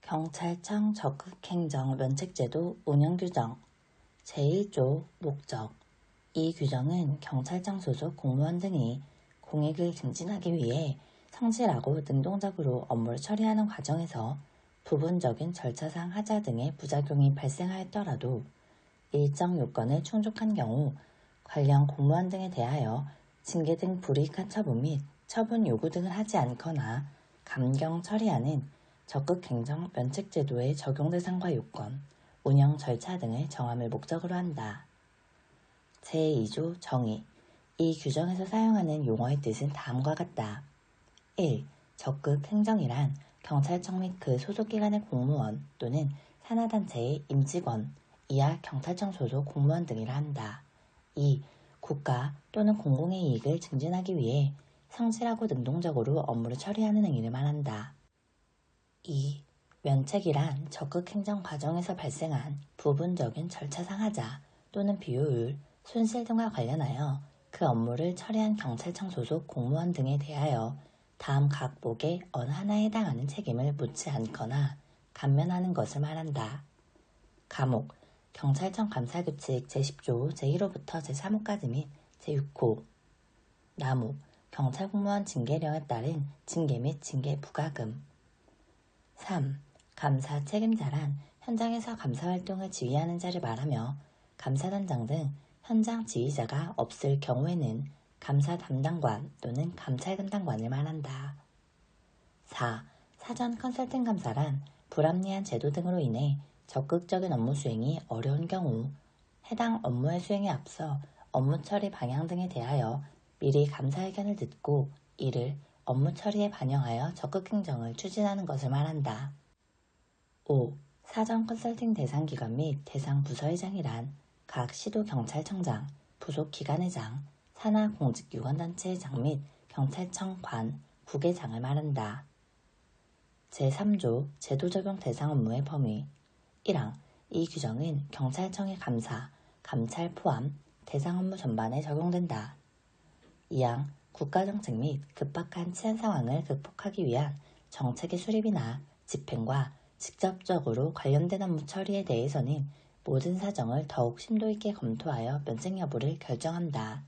경찰청 적극행정 면책제도 운영규정 제1조 목적 이 규정은 경찰청 소속 공무원 등이 공익을 증진하기 위해 성실하고 능동적으로 업무를 처리하는 과정에서 부분적인 절차상 하자 등의 부작용이 발생하였더라도 일정 요건을 충족한 경우 관련 공무원 등에 대하여 징계 등 불이익한 처분 및 처분 요구 등을 하지 않거나 감경 처리하는 적극행정 면책제도의 적용 대상과 요건, 운영 절차 등을 정함을 목적으로 한다. 제2조 정의 이 규정에서 사용하는 용어의 뜻은 다음과 같다. 1. 적극행정이란 경찰청 및 그 소속기관의 공무원 또는 산하단체의 임직원, 이하 경찰청 소속 공무원 등이라 한다. 2. 국가 또는 공공의 이익을 증진하기 위해 성실하고 능동적으로 업무를 처리하는 행위를 말한다. 2. 면책이란 적극행정 과정에서 발생한 부분적인 절차상 하자 또는 비효율, 손실 등과 관련하여 그 업무를 처리한 경찰청 소속 공무원 등에 대하여 다음 각목의 어느 하나에 해당하는 책임을 묻지 않거나 감면하는 것을 말한다. 감옥, 경찰청 감사규칙 제10조 제1호부터 제3호까지 및 제6호 나무, 경찰공무원 징계령에 따른 징계 및 징계 부과금 3. 감사 책임자란 현장에서 감사활동을 지휘하는 자를 말하며 감사단장 등 현장 지휘자가 없을 경우에는 감사 담당관 또는 감찰 담당관을 말한다. 4. 사전 컨설팅 감사란 불합리한 제도 등으로 인해 적극적인 업무 수행이 어려운 경우 해당 업무의 수행에 앞서 업무 처리 방향 등에 대하여 미리 감사 의견을 듣고 이를 업무 처리에 반영하여 적극행정을 추진하는 것을 말한다. 5. 사전 컨설팅 대상 기관 및 대상 부서회장이란 각 시도경찰청장, 부속기관회장, 산하 공직유관단체장 및 경찰청 관, 국회장을 말한다. 제3조 제도 적용 대상 업무의 범위 1항 이 규정은 경찰청의 감사, 감찰 포함 대상 업무 전반에 적용된다. 2항 국가정책 및 급박한 치안 상황을 극복하기 위한 정책의 수립이나 집행과 직접적으로 관련된 업무 처리에 대해서는 모든 사정을 더욱 심도 있게 검토하여 면책 여부를 결정한다.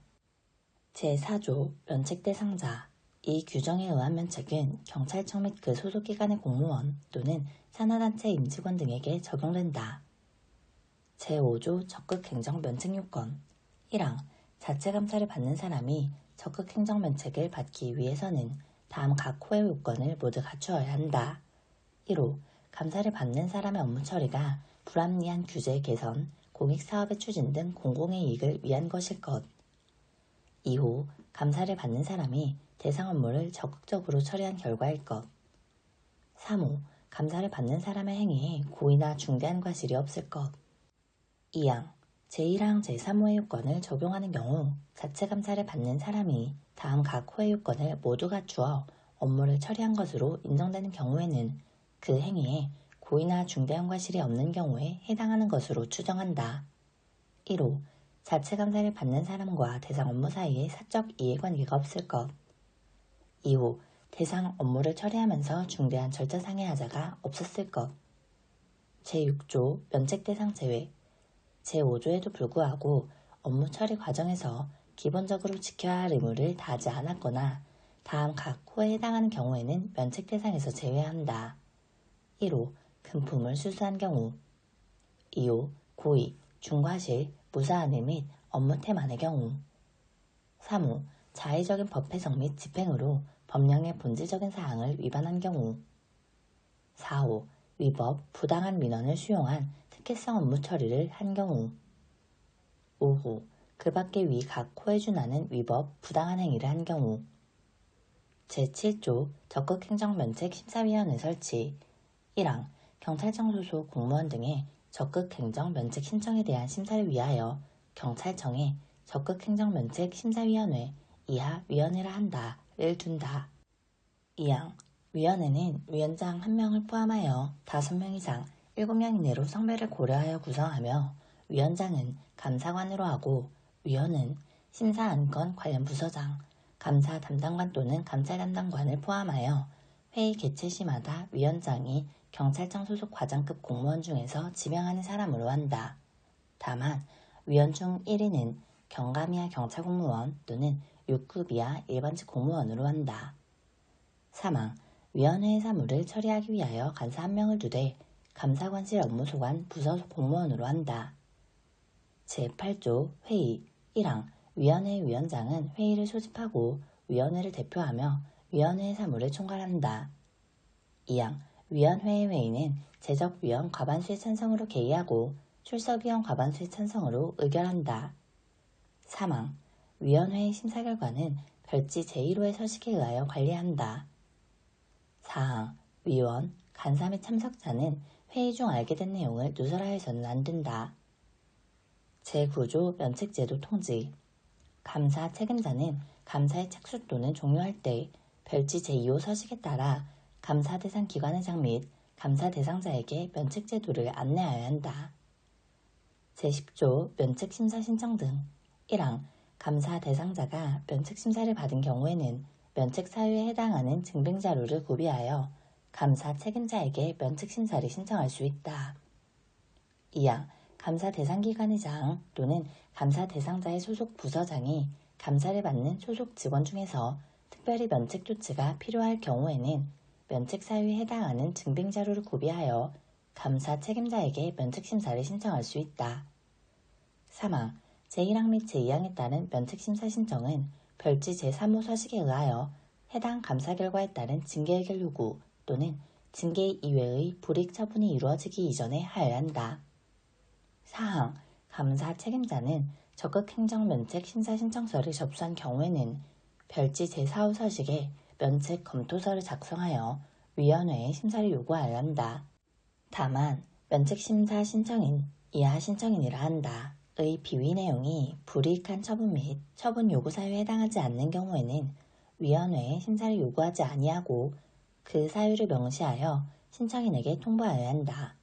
제4조 면책 대상자 이 규정에 의한 면책은 경찰청 및 그 소속기관의 공무원 또는 산하단체 임직원 등에게 적용된다. 제5조 적극행정 면책 요건 1항 자체 감사를 받는 사람이 적극행정 면책을 받기 위해서는 다음 각 호의 요건을 모두 갖추어야 한다. 1호 감사를 받는 사람의 업무 처리가 불합리한 규제 개선, 공익사업의 추진 등 공공의 이익을 위한 것일 것. 2호 감사를 받는 사람이 대상 업무를 적극적으로 처리한 결과일 것. 3호 감사를 받는 사람의 행위에 고의나 중대한 과실이 없을 것. 2항 제1항 제3호의 요건을 적용하는 경우 자체 감사를 받는 사람이 다음 각 호의 요건을 모두 갖추어 업무를 처리한 것으로 인정되는 경우에는 그 행위에 고의나 중대한 과실이 없는 경우에 해당하는 것으로 추정한다. 1호 자체 감사를 받는 사람과 대상 업무 사이에 사적 이해관계가 없을 것. 2호 대상 업무를 처리하면서 중대한 절차상의 하자가 없었을 것. 제6조 면책 대상 제외 제5조에도 불구하고 업무 처리 과정에서 기본적으로 지켜야 할 의무를 다하지 않았거나 다음 각 호에 해당하는 경우에는 면책 대상에서 제외한다. 1호 금품을 수수한 경우 2호 고의, 중과실, 무사안일 및 업무 태만의 경우 3호 자의적인 법 해석 및 집행으로 법령의 본질적인 사항을 위반한 경우 4호 위법, 부당한 민원을 수용한 특혜성 업무 처리를 한 경우 5호 그 밖의 위 각 호에 준하는 위법, 부당한 행위를 한 경우 제7조 적극행정면책심사위원회 설치 1항 경찰청 소속 공무원 등의 적극행정면책 신청에 대한 심사를 위하여 경찰청에 적극행정면책심사위원회 이하 위원회라 한다를 둔다. 2항 위원회는 위원장 1명을 포함하여 5명 이상 7명 이내로 성별을 고려하여 구성하며 위원장은 감사관으로 하고 위원은 심사안건 관련 부서장, 감사 담당관 또는 감찰 담당관을 포함하여 회의 개최 시마다 위원장이 경찰청 소속 과장급 공무원 중에서 지명하는 사람으로 한다. 다만 위원 중 1위는 경감 이하 경찰 공무원 또는 6급 이하 일반직 공무원으로 한다. 사망, 위원회의 사무를 처리하기 위하여 간사 1명을 두되 감사관실 업무소관 부서속 공무원으로 한다. 제8조 회의 1항 위원회 위원장은 회의를 소집하고 위원회를 대표하며 위원회의 사무를 총괄한다. 2항 위원회의 회의는 제적위원 과반수의 찬성으로 개의하고 출석위원 과반수의 찬성으로 의결한다. 3항 위원회의 심사 결과는 별지 제1호의 서식에 의하여 관리한다. 4항 위원, 간사 및 참석자는 회의 중 알게 된 내용을 누설하여서는 안 된다. 제9조 면책제도 통지 감사 책임자는 감사의 착수 또는 종료할 때 별지 제2호 서식에 따라 감사 대상 기관회장 및 감사 대상자에게 면책제도를 안내하여야 한다. 제10조 면책심사 신청 등 1항 감사 대상자가 면책심사를 받은 경우에는 면책 사유에 해당하는 증빙자료를 구비하여 감사 책임자에게 면책심사를 신청할 수 있다. 2항 감사 대상기관의장 또는 감사 대상자의 소속 부서장이 감사를 받는 소속 직원 중에서 특별히 면책 조치가 필요할 경우에는 면책 사유에 해당하는 증빙자료를 구비하여 감사 책임자에게 면책심사를 신청할 수 있다. 3항 제1항 및 제2항에 따른 면책심사 신청은 별지 제3호 서식에 의하여 해당 감사 결과에 따른 징계해결 요구 또는 징계 이외의 불이익 처분이 이루어지기 이전에 하여야 한다. 4항 감사 책임자는 적극행정 면책 심사 신청서를 접수한 경우에는 별지 제4호 서식에 면책 검토서를 작성하여 위원회에 심사를 요구하여야 한다. 다만 면책 심사 신청인 이하 신청인이라 한다. 의 비위 내용이 불이익한 처분 및 처분 요구 사유에 해당하지 않는 경우에는 위원회에 심사를 요구하지 아니하고 그 사유를 명시하여 신청인에게 통보하여야 한다.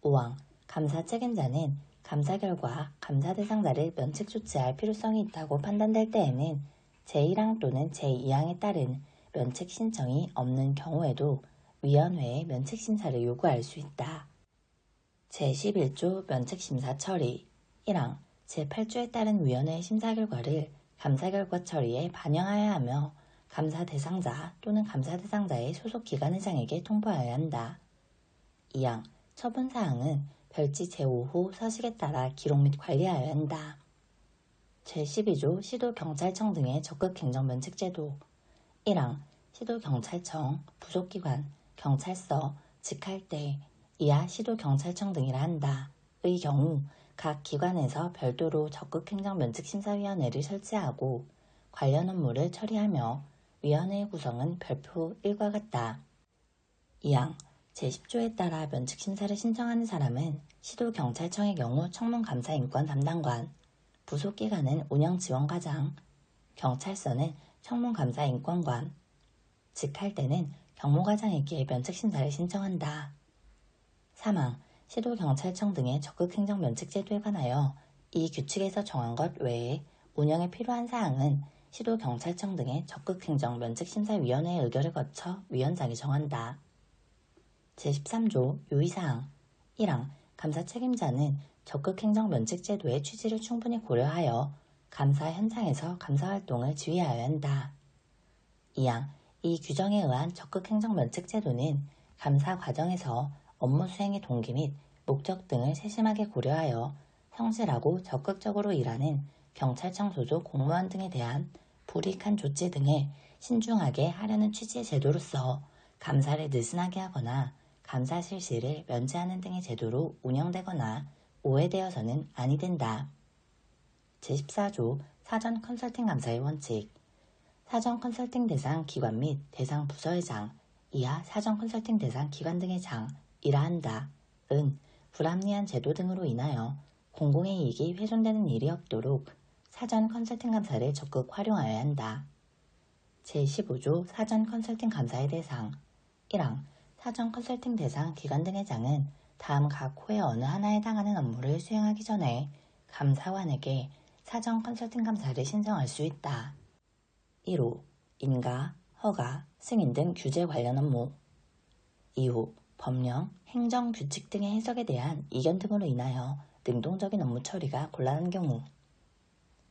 5항 감사 책임자는 감사 결과 감사 대상자를 면책 조치할 필요성이 있다고 판단될 때에는 제1항 또는 제2항에 따른 면책 신청이 없는 경우에도 위원회에 면책 심사를 요구할 수 있다. 제11조 면책심사 처리 1항 제8조에 따른 위원회의 심사 결과를 감사 결과 처리에 반영하여야 하며 감사 대상자 또는 감사 대상자의 소속 기관회장에게 통보하여야 한다. 2항 처분사항은 별지 제5호 서식에 따라 기록 및 관리하여야 한다. 제12조 시도경찰청 등의 적극행정면책제도 1항 시도경찰청, 부속기관, 경찰서, 직할대, 이하 시도경찰청 등이라 한다. 의 경우 각 기관에서 별도로 적극행정면책심사위원회를 설치하고 관련 업무를 처리하며 위원회의 구성은 별표 1과 같다. 2항 제10조에 따라 면책심사를 신청하는 사람은 시도경찰청의 경우 청문감사인권 담당관, 부속기관은 운영지원과장, 경찰서는 청문감사인권관, 직할대는 경무과장에게 면책심사를 신청한다. 3항 시도경찰청 등의 적극행정면책제도에 관하여 이 규칙에서 정한 것 외에 운영에 필요한 사항은 시도경찰청 등의 적극행정면책심사위원회의 의결을 거쳐 위원장이 정한다. 제13조 유의사항 1항 감사 책임자는 적극행정면책제도의 취지를 충분히 고려하여 감사 현장에서 감사활동을 지휘하여야 한다. 2항 이 규정에 의한 적극행정면책제도는 감사 과정에서 업무 수행의 동기 및 목적 등을 세심하게 고려하여 성실하고 적극적으로 일하는 경찰청 소속 공무원 등에 대한 불이익한 조치 등을 신중하게 하려는 취지의 제도로서 감사를 느슨하게 하거나 감사 실시를 면제하는 등의 제도로 운영되거나 오해되어서는 아니 된다. 제14조 사전 컨설팅 감사의 원칙 사전 컨설팅 대상 기관 및 대상 부서의 장, 이하 사전 컨설팅 대상 기관 등의 장이라 한다. 은 불합리한 제도 등으로 인하여 공공의 이익이 훼손되는 일이 없도록 사전 컨설팅 감사를 적극 활용하여야 한다. 제15조 사전 컨설팅 감사의 대상 1항 사전 컨설팅 대상 기관 등의 장은 다음 각 호의 어느 하나에 해당하는 업무를 수행하기 전에 감사관에게 사전 컨설팅 감사를 신청할 수 있다. 1호 인가, 허가, 승인 등 규제 관련 업무. 이후 법령, 행정, 규칙 등의 해석에 대한 이견 등으로 인하여 능동적인 업무 처리가 곤란한 경우.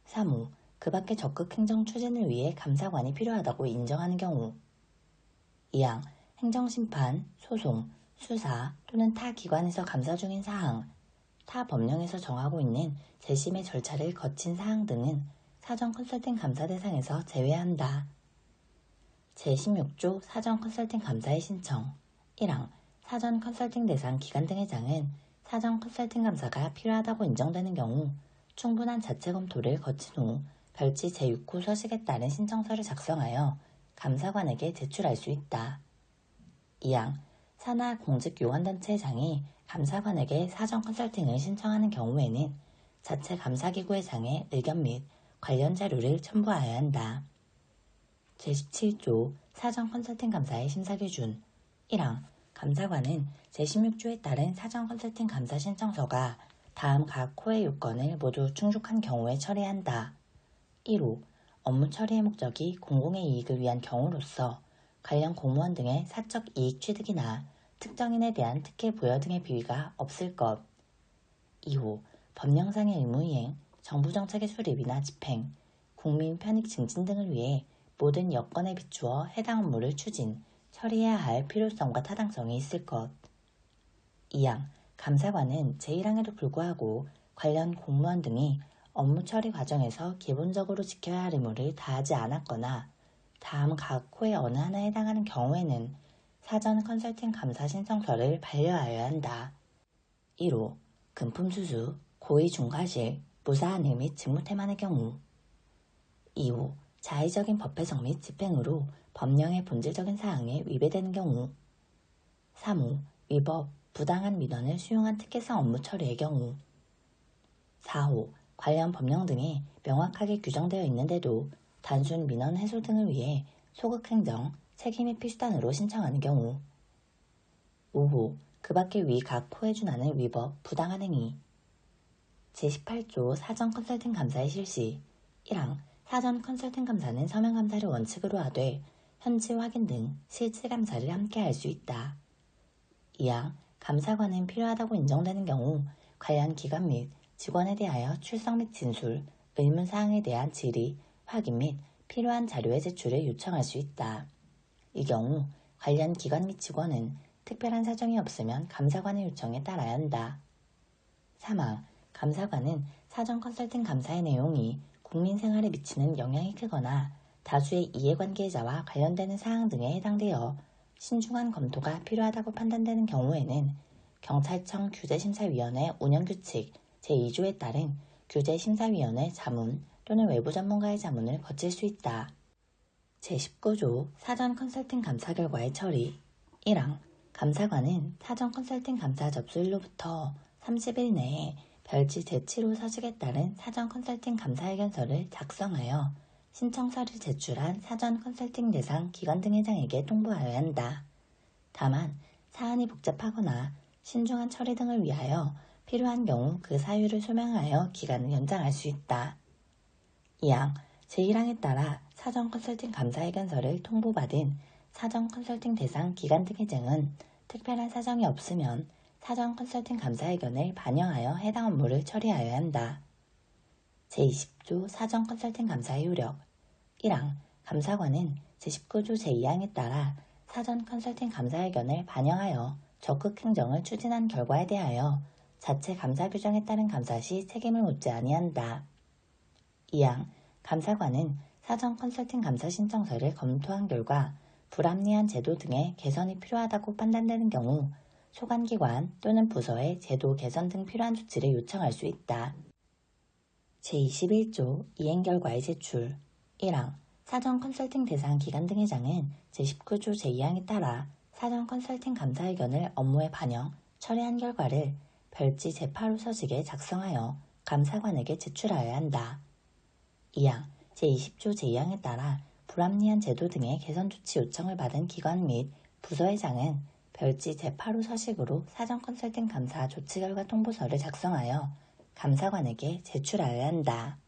3호, 그 밖의 적극 행정 추진을 위해 감사관이 필요하다고 인정하는 경우. 2항, 행정심판, 소송, 수사 또는 타 기관에서 감사 중인 사항, 타 법령에서 정하고 있는 재심의 절차를 거친 사항 등은 사전 컨설팅 감사 대상에서 제외한다. 제16조 사전 컨설팅 감사의 신청. 1항, 사전 컨설팅 대상 기관 등의 장은 사전 컨설팅 감사가 필요하다고 인정되는 경우 충분한 자체 검토를 거친 후 별지 제6호 서식에 따른 신청서를 작성하여 감사관에게 제출할 수 있다. 2항, 산하 공직 요관단체의 장이 감사관에게 사전 컨설팅을 신청하는 경우에는 자체 감사기구의 장에 의견 및 관련 자료를 첨부하여야 한다. 제17조 사전 컨설팅 감사의 심사기준. 1항, 감사관은 제16조에 따른 사전 컨설팅 감사 신청서가 다음 각 호의 요건을 모두 충족한 경우에 처리한다. 1호, 업무 처리의 목적이 공공의 이익을 위한 경우로서 관련 공무원 등의 사적 이익 취득이나 특정인에 대한 특혜 부여 등의 비위가 없을 것. 2호, 법령상의 의무이행, 정부정책의 수립이나 집행, 국민 편익 증진 등을 위해 모든 여건에 비추어 해당 업무를 추진, 처리해야 할 필요성과 타당성이 있을 것. 2항, 감사관은 제1항에도 불구하고 관련 공무원 등이 업무 처리 과정에서 기본적으로 지켜야 할 의무를 다하지 않았거나 다음 각 호의 어느 하나에 해당하는 경우에는 사전 컨설팅 감사 신청서를 반려하여야 한다. 1호, 금품수수, 고의 중과실, 무사한일 및 직무태만의 경우. 2호, 자의적인 법 해석 및 집행으로 법령의 본질적인 사항에 위배되는 경우. 3호, 위법, 부당한 민원을 수용한 특혜성 업무 처리의 경우. 4호, 관련 법령 등에 명확하게 규정되어 있는데도 단순 민원 해소 등을 위해 소극행정, 책임이 필수단으로 신청하는 경우. 5호, 그 밖의 위 각 호에 준하는 위법, 부당한 행위. 제18조 사전 컨설팅 감사의 실시. 1항, 사전 컨설팅 감사는 서면 감사를 원칙으로 하되 현지 확인 등 실질 감사를 함께 할 수 있다. 2항, 감사관은 필요하다고 인정되는 경우 관련 기관 및 직원에 대하여 출석 및 진술, 의문사항에 대한 질의, 확인 및 필요한 자료의 제출을 요청할 수 있다. 이 경우 관련 기관 및 직원은 특별한 사정이 없으면 감사관의 요청에 따라야 한다. 3항, 감사관은 사전 컨설팅 감사의 내용이 국민 생활에 미치는 영향이 크거나 다수의 이해관계자와 관련되는 사항 등에 해당되어 신중한 검토가 필요하다고 판단되는 경우에는 경찰청 규제심사위원회 운영규칙 제2조에 따른 규제심사위원회 자문 또는 외부 전문가의 자문을 거칠 수 있다. 제19조 사전 컨설팅 감사 결과의 처리. 1항, 감사관은 사전 컨설팅 감사 접수일로부터 30일 내에 별지 제7호 서식에 따른 사전 컨설팅 감사 의견서를 작성하여 신청서를 제출한 사전 컨설팅 대상 기관 등의 장에게 통보하여야 한다. 다만 사안이 복잡하거나 신중한 처리 등을 위하여 필요한 경우 그 사유를 소명하여 기간을 연장할 수 있다. 2항, 제1항에 따라 사전 컨설팅 감사 의견서를 통보받은 사전 컨설팅 대상 기관 등의 장은 특별한 사정이 없으면 사전 컨설팅 감사 의견을 반영하여 해당 업무를 처리하여야 한다. 제20조 사전 컨설팅 감사의 효력. 1항, 감사관은 제19조 제2항에 따라 사전 컨설팅 감사 의견을 반영하여 적극 행정을 추진한 결과에 대하여 자체 감사 규정에 따른 감사 시 책임을 묻지 아니한다. 2항, 감사관은 사전 컨설팅 감사 신청서를 검토한 결과 불합리한 제도 등의 개선이 필요하다고 판단되는 경우 소관기관 또는 부서의 제도 개선 등 필요한 조치를 요청할 수 있다. 제21조 이행결과의 제출. 1항, 사전 컨설팅 대상 기관 등의 장은 제19조 제2항에 따라 사전 컨설팅 감사 의견을 업무에 반영, 처리한 결과를 별지 제8호 서식에 작성하여 감사관에게 제출하여야 한다. 2항, 제20조 제2항에 따라 불합리한 제도 등의 개선 조치 요청을 받은 기관 및 부서의 장은 별지 제8호 서식으로 사전 컨설팅 감사 조치 결과 통보서를 작성하여 감사관에게 제출하여야 한다.